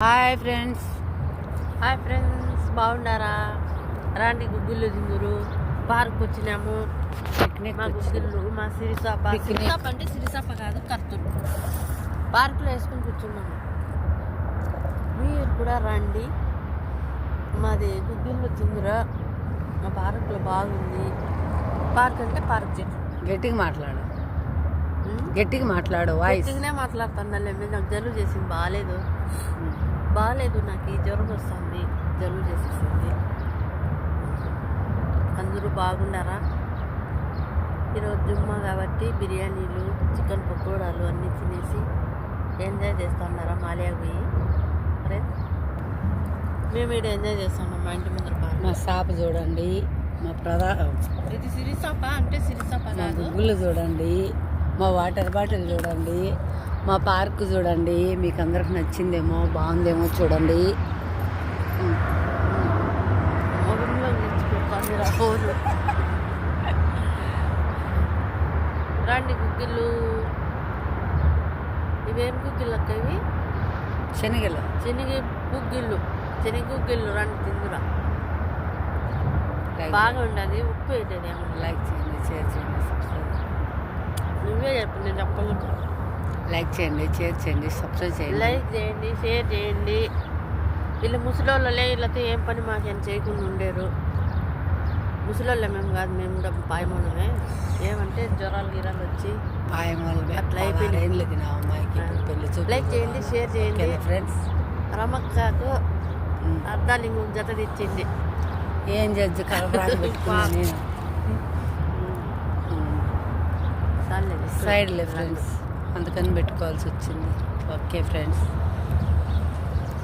Hi friends బాగున్నారా? రాండి గుగ్గిళ్ళు తిందురు. పార్క్ వచ్చినాము. పిక్నిక్ మా గుగ్గిళ్ళు మా సిరిసాప అంటే సిరిసాప కాదు, కర్తూలు. పార్కులో వేసుకొని కూర్చున్నాము. మీరు కూడా రండి. మాది గుగ్గిళ్ళు తిందురా. మా పార్కులో బాగుంది. పార్క్ అంటే పార్క్. గట్టిగా మాట్లాడు వాయిస్. గట్టిగానే మాట్లాడుతాను. నాకు జలుబు చేసింది, బాగాలేదు. నాకు ఈ జ్వరం వస్తుంది, జలుబు చేసేసింది. అందరూ బాగుండారా? ఈరోజు జుమ్మా కాబట్టి బిర్యానీలు, చికెన్ పకోడాలు అన్నీ తినేసి ఎంజాయ్ చేస్తున్నారా? మాలియా పోయి ఫ్రెండ్స్, మేము ఇక్కడ ఎంజాయ్ చేస్తున్నాం. మా ఇంటి ముందర మా షాప్ చూడండి, మా ఇది సిరిసాప అంటే సిరిసాప కాదు. గుళ్ళు చూడండి, మా వాటర్ బాటిల్ చూడండి, మా పార్క్ చూడండి. మీకు అందరికి నచ్చిందేమో, బాగుందేమో చూడండి. రండి గుగ్గిళ్ళు. ఇవేం గుగ్గిళ్ళు అక్క? ఇవి శనగ గుగ్గిళ్ళు. రండి తిందురా. బాగా ఉండాలి. ఉప్పు వేయలేదు. ఏమన్నా లైక్ చేయండి, షేర్ చేయండి, సబ్స్క్రైబ్. నువ్వే చెప్పు, నేను చెప్పలేదు. లైక్ చేయండి, షేర్ చేయండి, సబ్స్క్రైబ్ చేయండి. లైక్ చేయండి, షేర్ చేయండి. వీళ్ళు ముసలోళ్ళలే, వీళ్ళతో ఏం పని మాకేం చేయకుండా ఉండేరు. ముసలోళ్ళే మేము కాదు, మేము కూడా పాయమూలమే. ఏమంటే జ్వరాలు గిరాలు వచ్చి అట్లా అయిపోయింది. లైక్ చేయండి, షేర్ చేయండి ఫ్రెండ్స్. రమక్కకు అర్థాలు ఇంకొక జత తెచ్చింది. ఏం జడ్జి సైడ్లే ఫ్రెండ్స్, అందుకని పెట్టుకోవాల్సి వచ్చింది. Okay friends.